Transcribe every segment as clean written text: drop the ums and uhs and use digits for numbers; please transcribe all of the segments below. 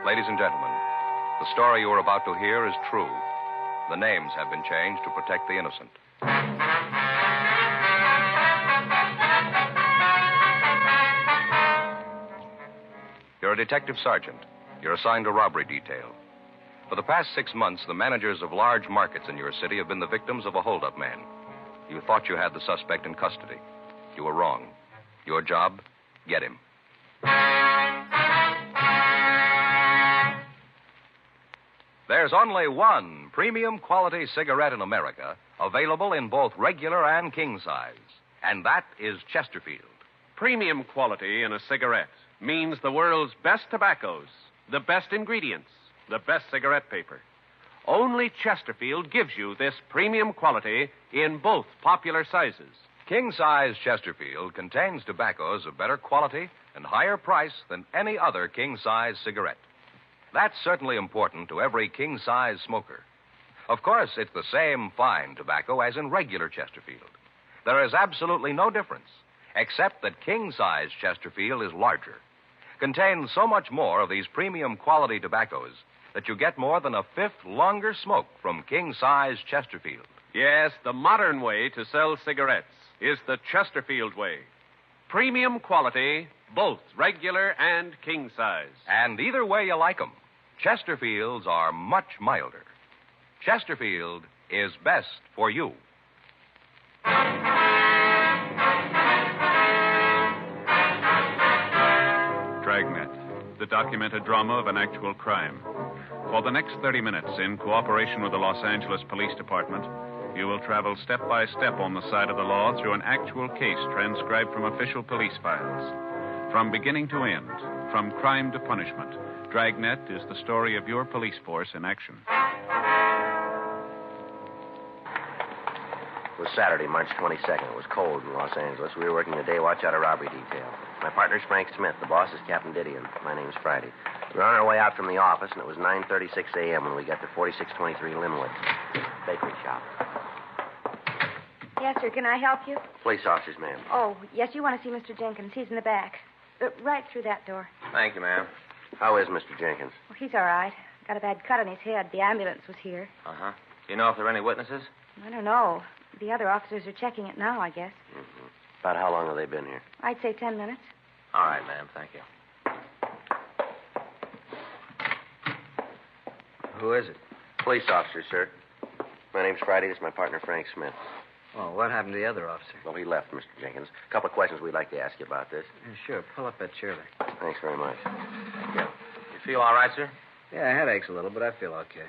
Ladies and gentlemen, the story you are about to hear is true. The names have been changed to protect the innocent. You're a detective sergeant. You're assigned to robbery detail. For the past 6 months, the managers of large markets in your city have been the victims of a hold-up man. You thought you had the suspect in custody. You were wrong. Your job, get him. There's only one premium quality cigarette in America available in both regular and king size, and that is Chesterfield. Premium quality in a cigarette means the world's best tobaccos, the best ingredients, the best cigarette paper. Only Chesterfield gives you this premium quality in both popular sizes. King-size Chesterfield contains tobaccos of better quality and higher price than any other king-size cigarette. That's certainly important to every king-size smoker. Of course, it's the same fine tobacco as in regular Chesterfield. There is absolutely no difference, except that king-size Chesterfield is larger. Contains so much more of these premium quality tobaccos that you get more than a fifth longer smoke from king-size Chesterfield. Yes, the modern way to sell cigarettes is the Chesterfield way. Premium quality, both regular and king size. And either way you like 'em, Chesterfields are much milder. Chesterfield is best for you. Dragnet, the documented drama of an actual crime. For the next 30 minutes, in cooperation with the Los Angeles Police Department, you will travel step by step on the side of the law through an actual case transcribed from official police files. From beginning to end, from crime to punishment, Dragnet is the story of your police force in action. It was Saturday, March 22nd. It was cold in Los Angeles. We were working the day watch out of robbery detail. My partner's Frank Smith. The boss is Captain Didion. My name's Friday. We were on our way out from the office, and it was 9:36 a.m. when we got to 4623 Linwood, bakery shop. Yes, sir. Can I help you? Police officers, ma'am. Oh, yes, you want to see Mr. Jenkins. He's in the back. Right through that door. Thank you, ma'am. How is Mr. Jenkins? Oh, he's all right. Got a bad cut on his head. The ambulance was here. Uh-huh. Do you know if there are any witnesses? I don't know. The other officers are checking it now, I guess. Mm-hmm. About how long have they been here? I'd say 10 minutes. All right, ma'am. Thank you. Who is it? Police officer, sir. My name's Friday. This is my partner, Frank Smith. Oh, what happened to the other officer? Well, he left, Mr. Jenkins. A couple of questions we'd like to ask you about this. Yeah, sure. Pull up that chair there. Thanks very much. Yeah. You feel all right, sir? Yeah, headaches a little, but I feel okay.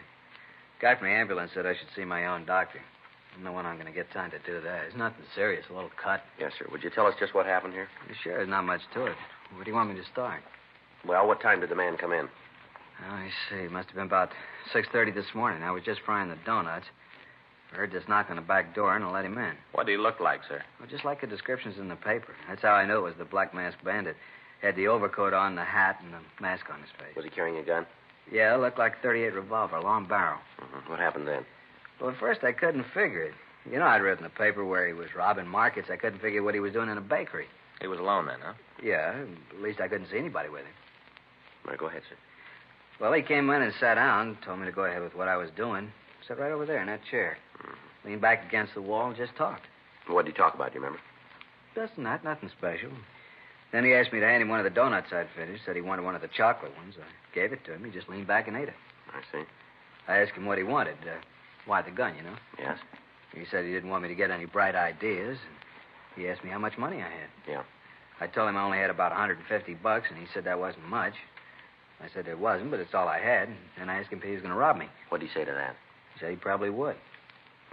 Guy from the ambulance said I should see my own doctor. I don't know when I'm going to get time to do that. It's nothing serious, a little cut. Yes, sir. Would you tell us just what happened here? Sure, there's not much to it. Where do you want me to start? Well, what time did the man come in? Oh, I see. It must have been about 6:30 this morning. I was just frying the donuts. I heard this knock on the back door, and I let him in. What did he look like, sir? Well, just like the descriptions in the paper. That's how I knew it was the black masked bandit. Had the overcoat on, the hat, and the mask on his face. Was he carrying a gun? Yeah, it looked like a .38 revolver, long barrel. Mm-hmm. What happened then? Well, at first I couldn't figure it. You know, I'd read in the paper where he was robbing markets. I couldn't figure what he was doing in a bakery. He was alone then, huh? Yeah, at least I couldn't see anybody with him. All right, go ahead, sir. Well, he came in and sat down, told me to go ahead with what I was doing. Sat right over there in that chair. Mm-hmm. Leaned back against the wall and just talked. What did he talk about, do you remember? Just that, nothing special. Then he asked me to hand him one of the donuts I'd finished. Said he wanted one of the chocolate ones. I gave it to him. He just leaned back and ate it. I see. I asked him what he wanted. Why the gun, you know? Yes. He said he didn't want me to get any bright ideas. And he asked me how much money I had. Yeah. I told him I only had about $150, and he said that wasn't much. I said it wasn't, but it's all I had. And I asked him if he was going to rob me. What did he say to that? He said he probably would.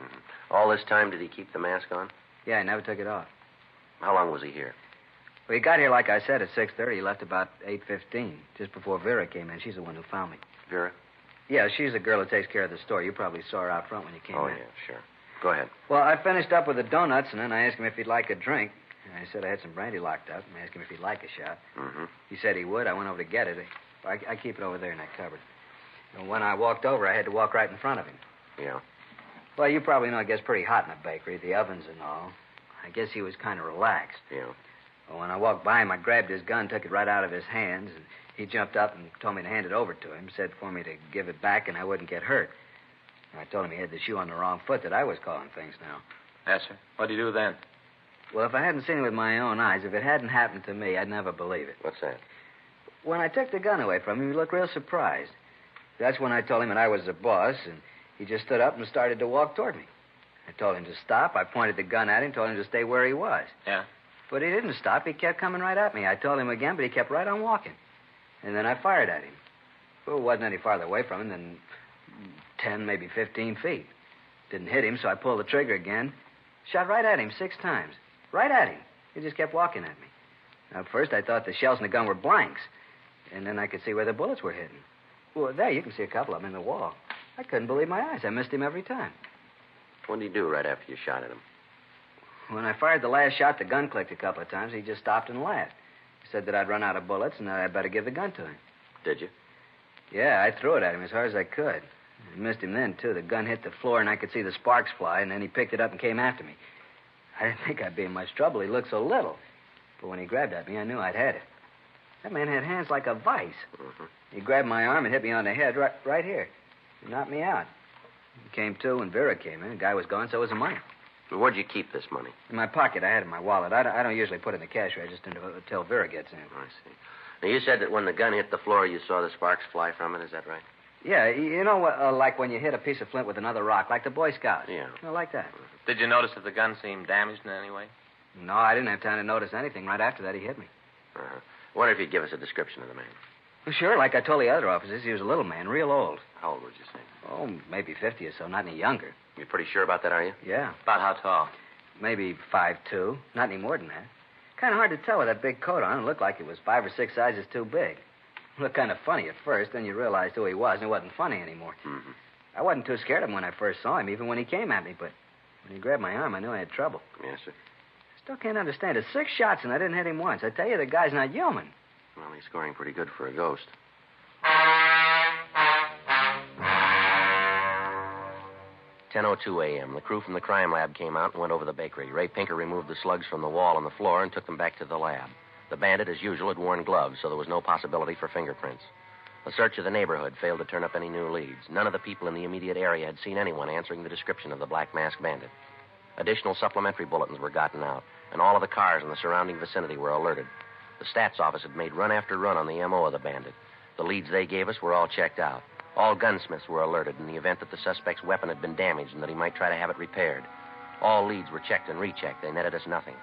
Mm-hmm. All this time, did he keep the mask on? Yeah, he never took it off. How long was he here? Well, he got here, like I said, at 6:30. He left about 8:15, just before Vera came in. She's the one who found me. Vera? Yeah, she's the girl who takes care of the store. You probably saw her out front when you came in. Oh, yeah, sure. Go ahead. Well, I finished up with the donuts, and then I asked him if he'd like a drink. And I said I had some brandy locked up, and I asked him if he'd like a shot. Mm-hmm. He said he would. I went over to get it. I keep it over there in that cupboard. And when I walked over, I had to walk right in front of him. Yeah. Well, you probably know it gets pretty hot in a bakery, the ovens and all. I guess he was kind of relaxed. Yeah. Well, when I walked by him, I grabbed his gun, took it right out of his hands, and he jumped up and told me to hand it over to him, said for me to give it back and I wouldn't get hurt. I told him he had the shoe on the wrong foot, that I was calling things now. Yes, sir. What'd you do then? Well, if I hadn't seen it with my own eyes, if it hadn't happened to me, I'd never believe it. What's that? When I took the gun away from him, he looked real surprised. That's when I told him that I was the boss, and he just stood up and started to walk toward me. I told him to stop. I pointed the gun at him, told him to stay where he was. Yeah? But he didn't stop. He kept coming right at me. I told him again, but he kept right on walking. And then I fired at him. Well, it wasn't any farther away from him than 10, maybe 15 feet. Didn't hit him, so I pulled the trigger again. Shot right at him 6 times. Right at him. He just kept walking at me. Now, at first, I thought the shells in the gun were blanks. And then I could see where the bullets were hitting. Well, there, you can see a couple of them in the wall. I couldn't believe my eyes. I missed him every time. What did he do right after you shot at him? When I fired the last shot, the gun clicked a couple of times. He just stopped and laughed. He said that I'd run out of bullets and that I'd better give the gun to him. Did you? Yeah, I threw it at him as hard as I could. I missed him then, too. The gun hit the floor, and I could see the sparks fly, and then he picked it up and came after me. I didn't think I'd be in much trouble. He looked so little. But when he grabbed at me, I knew I'd had it. That man had hands like a vice. Mm-hmm. He grabbed my arm and hit me on the head right here. He knocked me out. He came to, and Vera came in. The guy was gone, so was the money. Well, where'd you keep this money? In my pocket. I had it in my wallet. I don't usually put it in the cash register until Vera gets in. I see. Now, you said that when the gun hit the floor, you saw the sparks fly from it. Is that right? Yeah, you know, like when you hit a piece of flint with another rock, like the Boy Scouts. Yeah. You know, like that. Did you notice that the gun seemed damaged in any way? No, I didn't have time to notice anything. Right after that, he hit me. Uh-huh. I wonder if you'd give us a description of the man. Well, sure, like I told the other officers, he was a little man, real old. How old would you say? Oh, maybe 50 or so, not any younger. You're pretty sure about that, are you? Yeah, About how tall? maybe 5'2", not any more than that. Kind of hard to tell with that big coat on. It looked like it was 5 or 6 sizes too big. Looked kind of funny at first, then you realized who he was, and it wasn't funny anymore. Mm-hmm. I wasn't too scared of him when I first saw him, even when he came at me, but when he grabbed my arm, I knew I had trouble. Yes, sir. Still can't understand it. 6 shots, and I didn't hit him once. I tell you, the guy's not human. Well, he's scoring pretty good for a ghost. 10:02 a.m. The crew from the crime lab came out and went over the bakery. Ray Pinker removed the slugs from the wall and the floor and took them back to the lab. The bandit, as usual, had worn gloves, so there was no possibility for fingerprints. A search of the neighborhood failed to turn up any new leads. None of the people in the immediate area had seen anyone answering the description of the Black Mask Bandit. Additional supplementary bulletins were gotten out, and all of the cars in the surrounding vicinity were alerted. The stats office had made run after run on the M.O. of the bandit. The leads they gave us were all checked out. All gunsmiths were alerted in the event that the suspect's weapon had been damaged and that he might try to have it repaired. All leads were checked and rechecked. They netted us nothing.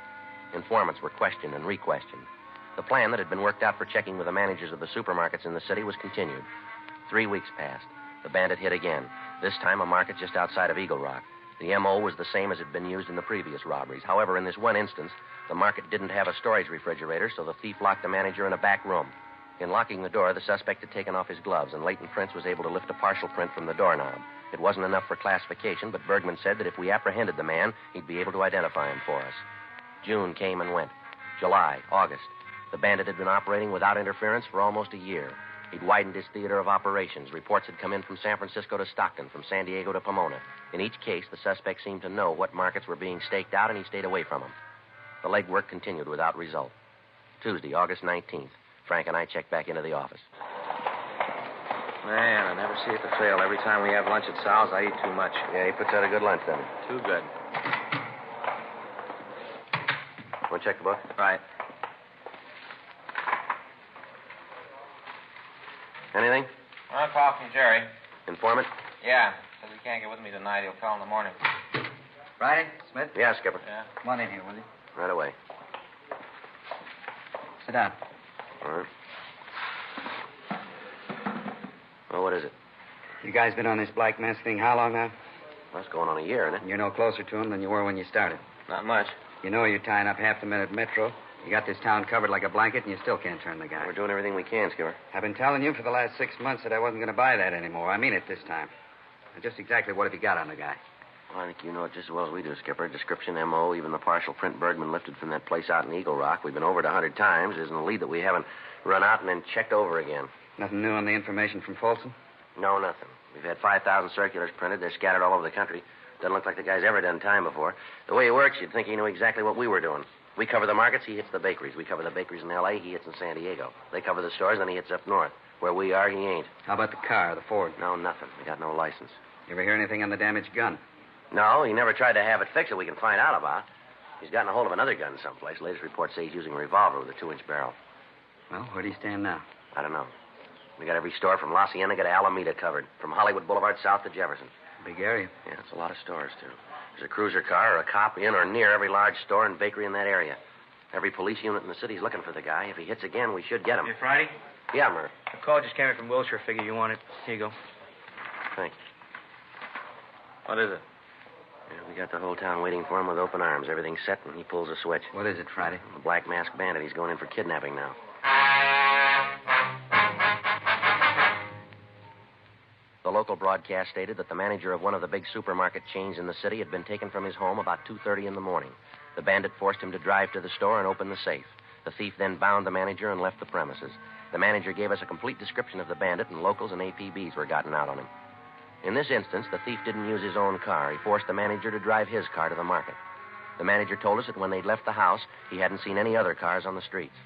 Informants were questioned and re-questioned. The plan that had been worked out for checking with the managers of the supermarkets in the city was continued. 3 weeks passed. The bandit hit again, this time a market just outside of Eagle Rock. The M.O. was the same as had been used in the previous robberies. However, in this one instance, the market didn't have a storage refrigerator, so the thief locked the manager in a back room. In locking the door, the suspect had taken off his gloves, and Leighton Prince was able to lift a partial print from the doorknob. It wasn't enough for classification, but Bergman said that if we apprehended the man, he'd be able to identify him for us. June came and went. July, August. The bandit had been operating without interference for almost a year. He'd widened his theater of operations. Reports had come in from San Francisco to Stockton, from San Diego to Pomona. In each case, the suspect seemed to know what markets were being staked out, and he stayed away from them. The legwork continued without result. Tuesday, August 19th. Frank and I checked back into the office. Man, I never see it to fail. Every time we have lunch at Sal's, I eat too much. Yeah, he puts out a good lunch, doesn't he? Too good. Want to check the book? Right. Anything? Well, a call from Jerry. Informant? Yeah. Says he can't get with me tonight. He'll call in the morning. Friday, Smith? Yeah, Skipper. Yeah. Come on in here, will you? Right away. Sit down. All right. Well, what is it? You guys been on this Black Mask thing how long now? Well, it's going on a year, isn't it? You're no closer to him than you were when you started. Not much. You know you're tying up half the men at Metro. You got this town covered like a blanket, and you still can't turn the guy. We're doing everything we can, Skipper. I've been telling you for the last 6 months that I wasn't going to buy that anymore. I mean it this time. Now, just exactly what have you got on the guy? Well, I think you know it just as well as we do, Skipper. Description, M.O., even the partial print Bergman lifted from that place out in Eagle Rock. We've been over it 100 times. Isn't a lead that we haven't run out and then checked over again. Nothing new on the information from Folsom? No, nothing. We've had 5,000 circulars printed. They're scattered all over the country. Doesn't look like the guy's ever done time before. The way he works, you'd think he knew exactly what we were doing. We cover the markets, he hits the bakeries. We cover the bakeries in L.A., he hits in San Diego. They cover the stores, then he hits up north. Where we are, he ain't. How about the car, the Ford? No, nothing. We got no license. You ever hear anything on the damaged gun? No, he never tried to have it fixed that we can find out about. He's gotten a hold of another gun someplace. Latest reports say he's using a revolver with a 2-inch barrel. Well, where do you stand now? I don't know. We got every store from La Cienega to Alameda covered. From Hollywood Boulevard south to Jefferson. Big area. Yeah, it's a lot of stores, too. There's a cruiser car or a cop in or near every large store and bakery in that area. Every police unit in the city's looking for the guy. If he hits again, we should get him. Hey, Friday? Yeah, Murph. A call just came in from Wilshire. Figure you want it. Here you go. Thanks. What is it? Yeah, we got the whole town waiting for him with open arms. Everything's set when he pulls a switch. What is it, Friday? A black masked bandit. He's going in for kidnapping now. The local broadcast stated that the manager of one of the big supermarket chains in the city had been taken from his home about 2:30 in the morning. The bandit forced him to drive to the store and open the safe. The thief then bound the manager and left the premises. The manager gave us a complete description of the bandit, and locals and APBs were gotten out on him. In this instance, the thief didn't use his own car. He forced the manager to drive his car to the market. The manager told us that when they'd left the house, he hadn't seen any other cars on the streets.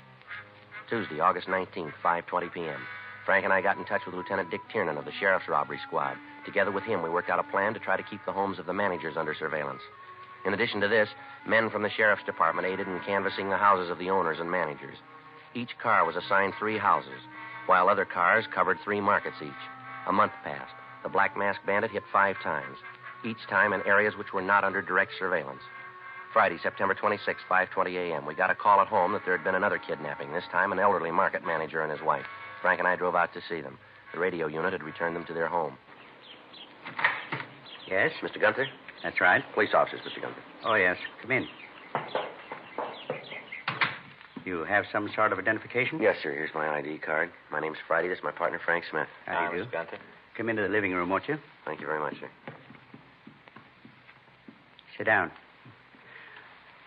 Tuesday, August 19th, 5:20 p.m. Frank and I got in touch with Lieutenant Dick Tiernan of the Sheriff's Robbery Squad. Together with him, we worked out a plan to try to keep the homes of the managers under surveillance. In addition to this, men from the Sheriff's Department aided in canvassing the houses of the owners and managers. Each car was assigned 3 houses, while other cars covered 3 markets each. A month passed. The Black Masked Bandit hit 5 times, each time in areas which were not under direct surveillance. Friday, September 26, 5:20 a.m., we got a call at home that there had been another kidnapping, this time an elderly market manager and his wife. Frank and I drove out to see them. The radio unit had returned them to their home. Yes? Mr. Gunther? That's right. Police officers, Mr. Gunther. Oh, yes. Come in. You have some sort of identification? Yes, sir. Here's my ID card. My name's Friday. This is my partner, Frank Smith. How do you do? Mr. Gunther. Come into the living room, won't you? Thank you very much, sir. Sit down.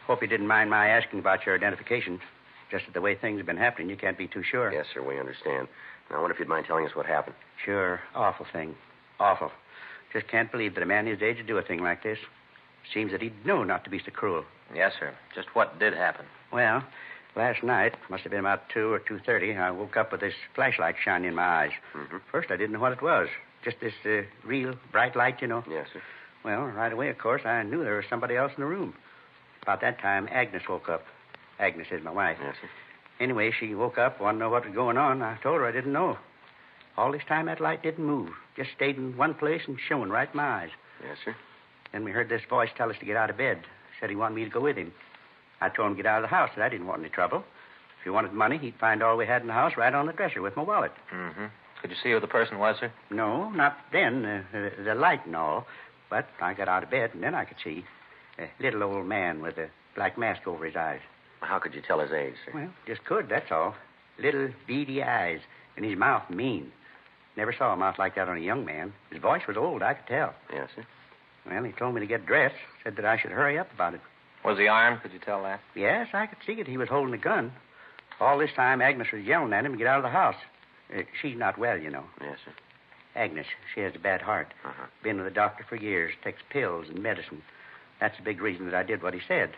Hope you didn't mind my asking about your identification. Just the way things have been happening, you can't be too sure. Yes, sir, we understand. Now, I wonder if you'd mind telling us what happened. Sure. Awful thing. Awful. Just can't believe that a man his age would do a thing like this. Seems that he'd know not to be so cruel. Yes, sir. Just what did happen? Well, last night, must have been about 2 or 2:30, I woke up with this flashlight shining in my eyes. Mm-hmm. First, I didn't know what it was. Just this real bright light, you know. Yes, sir. Well, right away, of course, I knew there was somebody else in the room. About that time, Agnes woke up. Agnes is my wife. Yes, sir. Anyway, she woke up, wanted to know what was going on. I told her I didn't know. All this time, that light didn't move. Just stayed in one place and shone right in my eyes. Yes, sir. Then we heard this voice tell us to get out of bed. Said he wanted me to go with him. I told him to get out of the house, that I didn't want any trouble. If he wanted money, he'd find all we had in the house right on the dresser with my wallet. Mm-hmm. Could you see who the person was, sir? No, not then. The light and all. But I got out of bed, and then I could see a little old man with a black mask over his eyes. How could you tell his age, sir? Well, just could, that's all. Little beady eyes, and his mouth mean. Never saw a mouth like that on a young man. His voice was old, I could tell. Yes, sir. Well, he told me to get dressed, said that I should hurry up about it. Was he armed? Could you tell that? Yes, I could see it. He was holding a gun. All this time, Agnes was yelling at him to get out of the house. She's not well, you know. Yes, sir. Agnes, she has a bad heart. Uh-huh. Been with the doctor for years, takes pills and medicine. That's the big reason that I did what he said.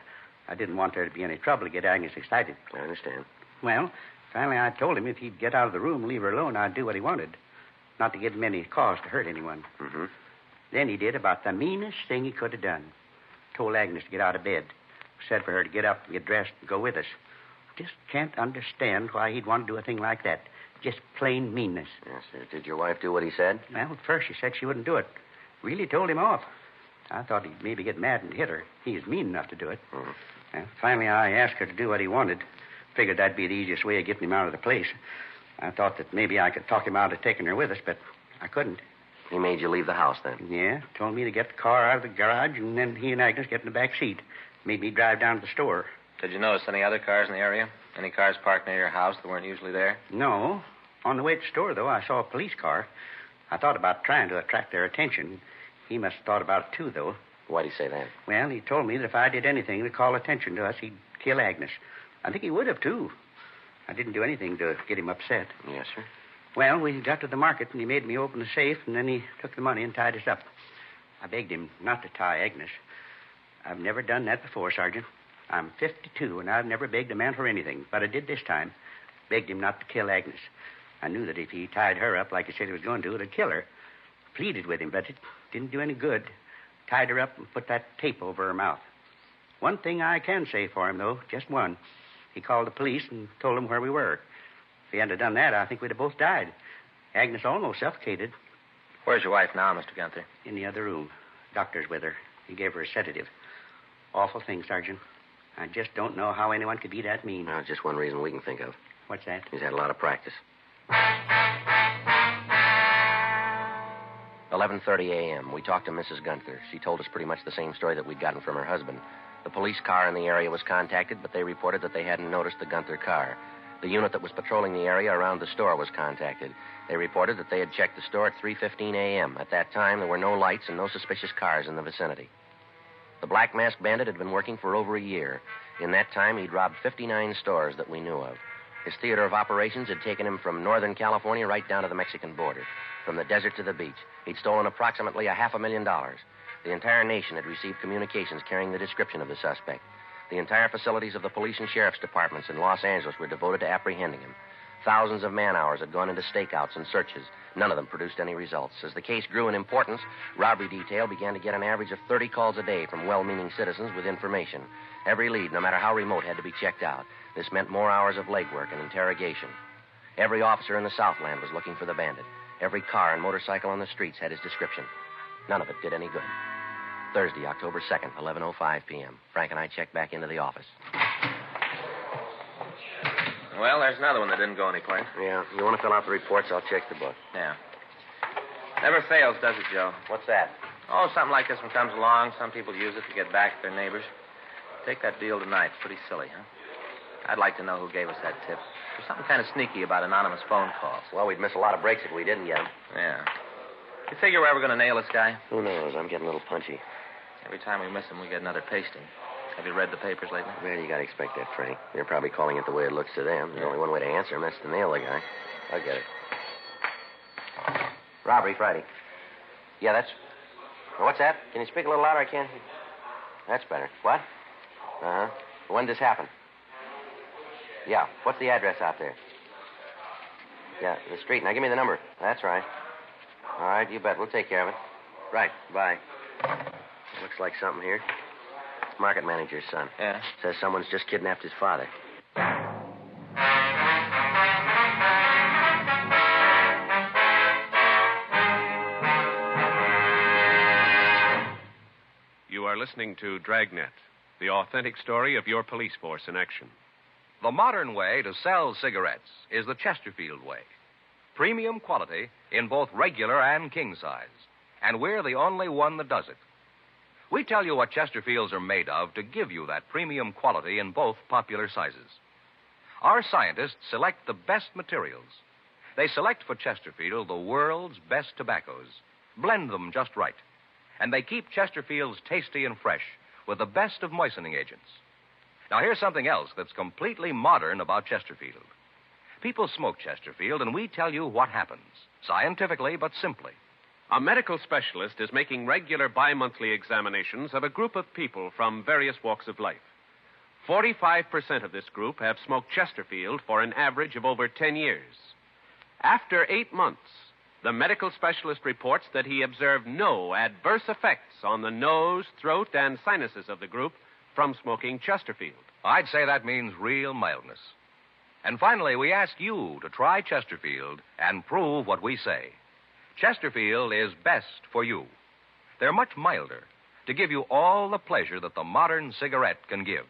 I didn't want there to be any trouble to get Agnes excited. I understand. Well, finally I told him if he'd get out of the room and leave her alone, I'd do what he wanted. Not to give him any cause to hurt anyone. Mm-hmm. Then he did about the meanest thing he could have done. Told Agnes to get out of bed. Said for her to get up and get dressed and go with us. Just can't understand why he'd want to do a thing like that. Just plain meanness. Yes, sir. Did your wife do what he said? Well, at first she said she wouldn't do it. Really told him off. I thought he'd maybe get mad and hit her. He was mean enough to do it. Mm-hmm. Well, finally, I asked her to do what he wanted. Figured that'd be the easiest way of getting him out of the place. I thought that maybe I could talk him out of taking her with us, but I couldn't. He made you leave the house then? Yeah, told me to get the car out of the garage, and then he and Agnes get in the back seat. Made me drive down to the store. Did you notice any other cars in the area? Any cars parked near your house that weren't usually there? No. On the way to the store, though, I saw a police car. I thought about trying to attract their attention. He must have thought about it, too, though. Why'd he say that? Well, he told me that if I did anything to call attention to us, he'd kill Agnes. I think he would have, too. I didn't do anything to get him upset. Yes, sir. Well, we got to the market, and he made me open the safe, and then he took the money and tied us up. I begged him not to tie Agnes. I've never done that before, Sergeant. I'm 52, and I've never begged a man for anything, but I did this time. Begged him not to kill Agnes. I knew that if he tied her up like he said he was going to, it'd kill her. Pleaded with him, but it didn't do any good. Tied her up and put that tape over her mouth. One thing I can say for him, though, just one. He called the police and told them where we were. If he hadn't done that, I think we'd have both died. Agnes almost suffocated. Where's your wife now, Mr. Gunther? In the other room. Doctor's with her. He gave her a sedative. Awful thing, Sergeant. I just don't know how anyone could be that mean. Well, just one reason we can think of. What's that? He's had a lot of practice. 11:30 a.m. We talked to Mrs. Gunther. She told us pretty much the same story that we'd gotten from her husband. The police car in the area was contacted, but they reported that they hadn't noticed the Gunther car. The unit that was patrolling the area around the store was contacted. They reported that they had checked the store at 3:15 a.m. At that time, there were no lights and no suspicious cars in the vicinity. The Black Mask Bandit had been working for over a year. In that time, he'd robbed 59 stores that we knew of. His theater of operations had taken him from Northern California right down to the Mexican border, from the desert to the beach. He'd stolen approximately $500,000. The entire nation had received communications carrying the description of the suspect. The entire facilities of the police and sheriff's departments in Los Angeles were devoted to apprehending him. Thousands of man-hours had gone into stakeouts and searches. None of them produced any results. As the case grew in importance, robbery detail began to get an average of 30 calls a day from well-meaning citizens with information. Every lead, no matter how remote, had to be checked out. This meant more hours of legwork and interrogation. Every officer in the Southland was looking for the bandit. Every car and motorcycle on the streets had his description. None of it did any good. Thursday, October 2nd, 11:05 p.m. Frank and I checked back into the office. Well, there's another one that didn't go anyplace. Yeah, you want to fill out the reports? I'll check the book. Yeah. Never fails, does it, Joe? What's that? Oh, something like this one comes along. Some people use it to get back at their neighbors. Take that deal tonight. Pretty silly, huh? I'd like to know who gave us that tip. There's something kind of sneaky about anonymous phone calls. Well, we'd miss a lot of breaks if we didn't get them. Yeah. You figure we're ever going to nail this guy? Who knows? I'm getting a little punchy. Every time we miss him, we get another pasting. Have you read the papers lately? Well, you got to expect that, Frank. They're probably calling it the way it looks to them. There's only one way to answer him. That's to nail the guy. I'll get it. Robbery Friday. Yeah, that's... What's that? Can you speak a little louder? I can't hear. That's better. What? Uh-huh. When did this happen? Yeah. What's the address out there? Yeah, the street. Now, give me the number. That's right. All right, you bet. We'll take care of it. Right. Bye. Looks like something here. Market manager's son. Yeah? Says someone's just kidnapped his father. You are listening to Dragnet, the authentic story of your police force in action. The modern way to sell cigarettes is the Chesterfield way. Premium quality in both regular and king size. And we're the only one that does it. We tell you what Chesterfields are made of to give you that premium quality in both popular sizes. Our scientists select the best materials. They select for Chesterfield the world's best tobaccos, blend them just right, and they keep Chesterfields tasty and fresh with the best of moistening agents. Now, here's something else that's completely modern about Chesterfield. People smoke Chesterfield, and we tell you what happens, scientifically but simply. A medical specialist is making regular bi-monthly examinations of a group of people from various walks of life. 45% of this group have smoked Chesterfield for an average of over 10 years. After 8 months, the medical specialist reports that he observed no adverse effects on the nose, throat, and sinuses of the group from smoking Chesterfield. I'd say that means real mildness. And finally, we ask you to try Chesterfield and prove what we say. Chesterfield is best for you. They're much milder to give you all the pleasure that the modern cigarette can give.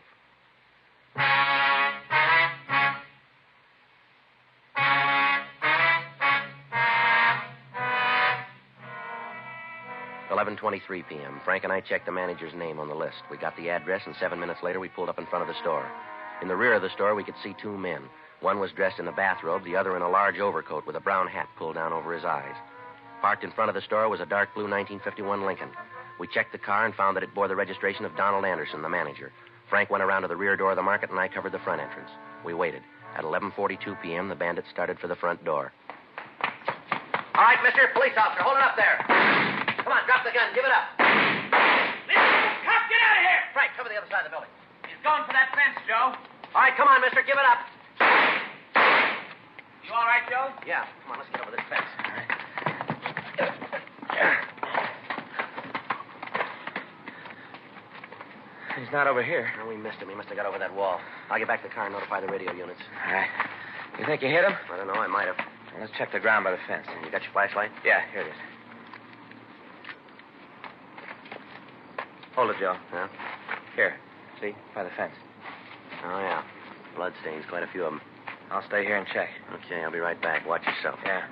$11:23 p.m. Frank and I checked the manager's name on the list. We got the address, and 7 minutes later, we pulled up in front of the store. In the rear of the store, we could see 2 men. One was dressed in a bathrobe, the other in a large overcoat with a brown hat pulled down over his eyes. Parked in front of the store was a dark blue 1951 Lincoln. We checked the car and found that it bore the registration of Donald Anderson, the manager. Frank went around to the rear door of the market, and I covered the front entrance. We waited. At 11:42 p.m., the bandit started for the front door. All right, mister, police officer, hold it up there. Come on, drop the gun, give it up. Listen, cop, get out of here! Frank, cover the other side of the building. He's going for that fence, Joe. All right, come on, mister. Give it up. You all right, Joe? Yeah. Come on, let's get over this fence. He's not over here. No, we missed him. He must have got over that wall. I'll get back to the car and notify the radio units. All right. You think you hit him? I don't know. I might have. Well, let's check the ground by the fence. You got your flashlight? Yeah, here it is. Hold it, Joe. Yeah? Here. See? By the fence. Oh, yeah. Bloodstains, quite a few of them. I'll stay here and check. Okay, I'll be right back. Watch yourself. Yeah.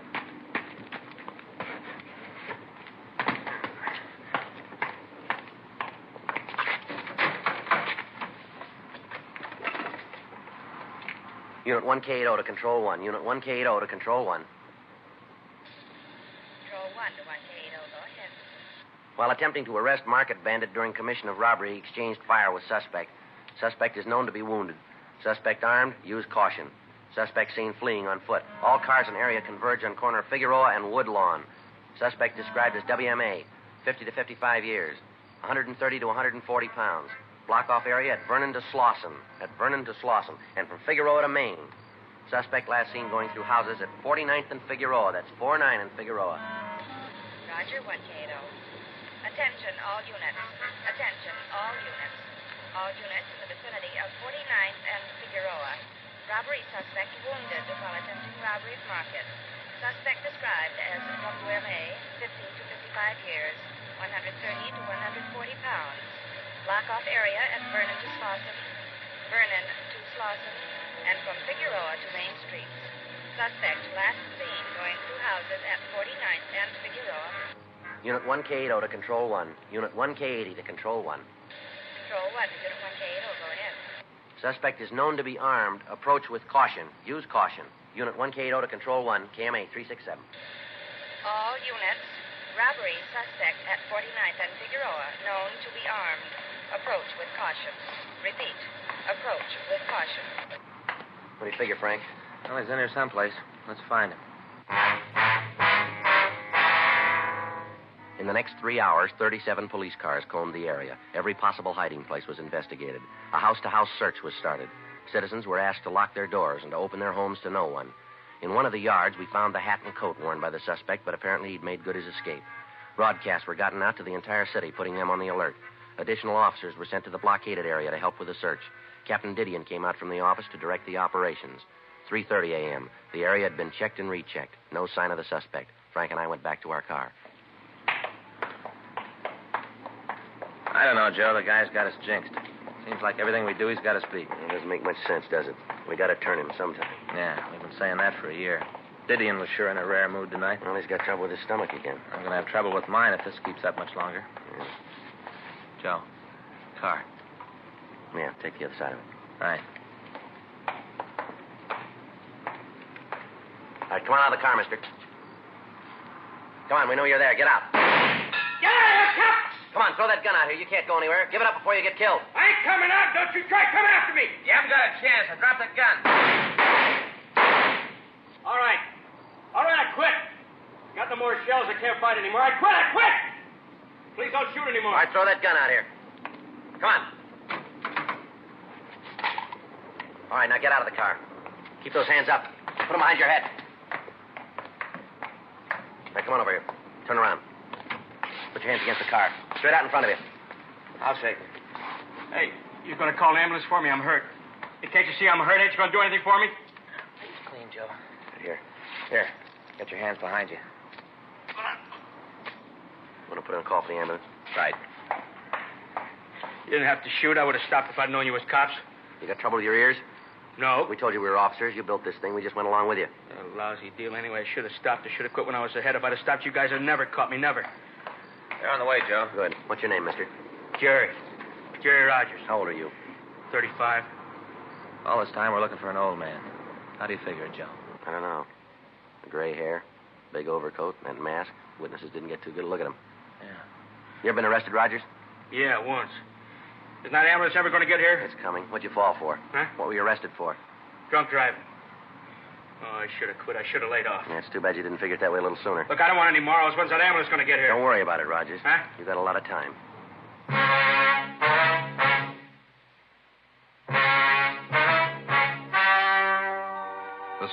Unit 1K80 to Control 1. Unit 1K80 to Control 1. Control 1 to 1K80. Go ahead. While attempting to arrest market bandit during commission of robbery, he exchanged fire with suspect. Suspect is known to be wounded. Suspect armed. Use caution. Suspect seen fleeing on foot. All cars in area converge on corner of Figueroa and Woodlawn. Suspect described as WMA, 50 to 55 years, 130 to 140 pounds. Block off area at Vernon to Slauson. And from Figueroa to Maine. Suspect last seen going through houses at 49th and Figueroa. That's 49 and Figueroa. Roger, 1K80. Attention, all units. Attention, all units. All units in the vicinity of 49th and Figueroa. Robbery suspect wounded while attempting robbery of market. Suspect described as WMA, 15 to 55 years, 130 to 140 pounds. Block off area at Vernon to Slauson, and from Figueroa to Main Streets. Suspect last seen going through houses at 49th and Figueroa. Unit 1K80 to Control 1. Unit 1K80 to Control 1. Control 1 to Unit 1K80. Go ahead. Suspect is known to be armed. Approach with caution. Use caution. Unit 1K80 to Control 1. KMA 367. All units. Robbery suspect at 49th and Figueroa, known to be armed. Approach with caution. Repeat. Approach with caution. What do you figure, Frank? Well, he's in here someplace. Let's find him. In the next 3 hours, 37 police cars combed the area. Every possible hiding place was investigated. A house-to-house search was started. Citizens were asked to lock their doors and to open their homes to no one. In one of the yards, we found the hat and coat worn by the suspect, but apparently he'd made good his escape. Broadcasts were gotten out to the entire city, putting them on the alert. Additional officers were sent to the blockaded area to help with the search. Captain Didion came out from the office to direct the operations. 3:30 a.m. The area had been checked and rechecked. No sign of the suspect. Frank and I went back to our car. I don't know, Joe. The guy's got us jinxed. Seems like everything we do, he's got us beat. It doesn't make much sense, does it? We got to turn him sometime. Yeah, we've been saying that for a year. Didion was sure in a rare mood tonight. Well, he's got trouble with his stomach again. I'm going to have trouble with mine if this keeps up much longer. Yeah. Joe, car. Yeah, take the other side of it. Right. All right, come on out of the car, mister. Come on, we know you're there. Get out. Get out of here, Cap! Come on, throw that gun out here. You can't go anywhere. Give it up before you get killed. I ain't coming out. Don't you try coming after me. You haven't got a chance. I dropped the gun. All right. All right, I quit. Got no more shells. I can't fight anymore. I quit. Please don't shoot anymore. All right, throw that gun out here. Come on. All right, now get out of the car. Keep those hands up. Put them behind your head. All right, come on over here. Turn around. Put your hands against the car. Straight out in front of you. I'll shake it. Hey, you going to call an ambulance for me? I'm hurt. Hey, can't you see I'm hurt? Ain't you going to do anything for me? He's clean, Joe. Here. Here. Get your hands behind you. Want to put in a call for the ambulance? Right. You didn't have to shoot. I would have stopped if I'd known you was cops. You got trouble with your ears? No. We told you we were officers. You built this thing. We just went along with you. A lousy deal anyway. I should have stopped. I should have quit when I was ahead. If I'd have stopped, you guys would never caught me. Never. They're on the way, Joe. Good. What's your name, mister? Jerry Rogers. How old are you? 35. All this time, we're looking for an old man. How do you figure it, Joe? I don't know. Gray hair, big overcoat, and that mask. Witnesses didn't get too good a look at him. Yeah. You ever been arrested, Rogers? Yeah, once. Isn't that ambulance ever going to get here? It's coming. What'd you fall for? Huh? What were you arrested for? Drunk driving. Oh, I should have quit. I should have laid off. Yeah, it's too bad you didn't figure it that way a little sooner. Look, I don't want any morals. When's that ambulance going to get here? Don't worry about it, Rogers. Huh? You got a lot of time.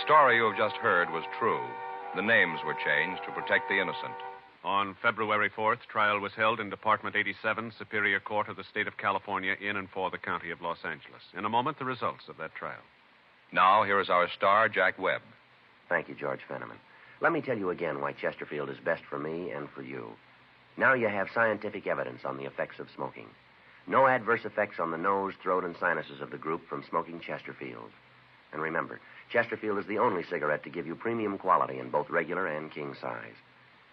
story you have just heard was true. The names were changed to protect the innocent. On February 4th, trial was held in Department 87, Superior Court of the State of California, in and for the County of Los Angeles. In a moment, the results of that trial. Now, here is our star, Jack Webb. Thank you, George Fenneman. Let me tell you again why Chesterfield is best for me and for you. Now you have scientific evidence on the effects of smoking. No adverse effects on the nose, throat, and sinuses of the group from smoking Chesterfield. And remember, Chesterfield is the only cigarette to give you premium quality in both regular and king size.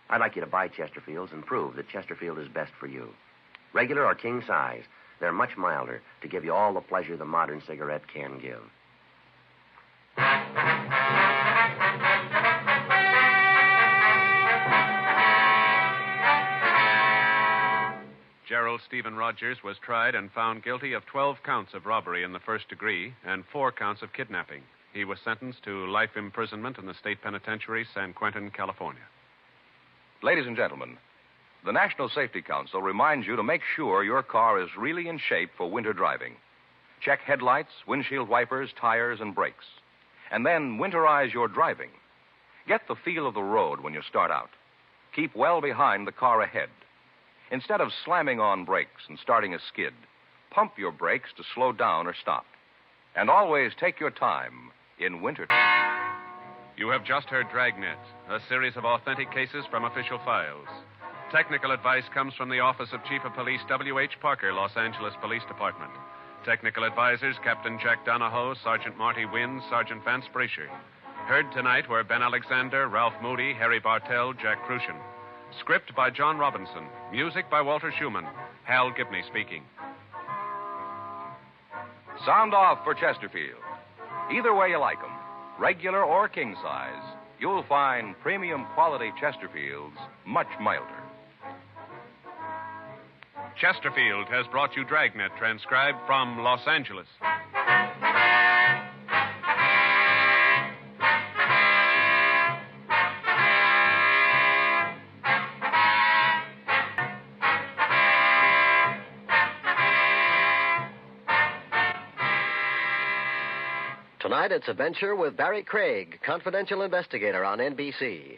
I'd like you to buy Chesterfields and prove that Chesterfield is best for you. Regular or king size, they're much milder to give you all the pleasure the modern cigarette can give. Gerald Stephen Rogers was tried and found guilty of 12 counts of robbery in the first degree and 4 counts of kidnapping. He was sentenced to life imprisonment in the state penitentiary, San Quentin, California. Ladies and gentlemen, the National Safety Council reminds you to make sure your car is really in shape for winter driving. Check headlights, windshield wipers, tires, and brakes. And then winterize your driving. Get the feel of the road when you start out. Keep well behind the car ahead. Instead of slamming on brakes and starting a skid, pump your brakes to slow down or stop. And always take your time in winter. You have just heard Dragnet, a series of authentic cases from official files. Technical advice comes from the Office of Chief of Police W.H. Parker, Los Angeles Police Department. Technical advisors, Captain Jack Donahoe, Sergeant Marty Wynn, Sergeant Vance Brasher. Heard tonight were Ben Alexander, Ralph Moody, Harry Bartell, Jack Crucian. Script by John Robinson. Music by Walter Schumann. Hal Gibney speaking. Sound off for Chesterfield. Either way you like them, regular or king size, you'll find premium quality Chesterfields much milder. Chesterfield has brought you Dragnet, transcribed from Los Angeles. Tonight, it's Adventure with Barry Craig, confidential investigator on NBC.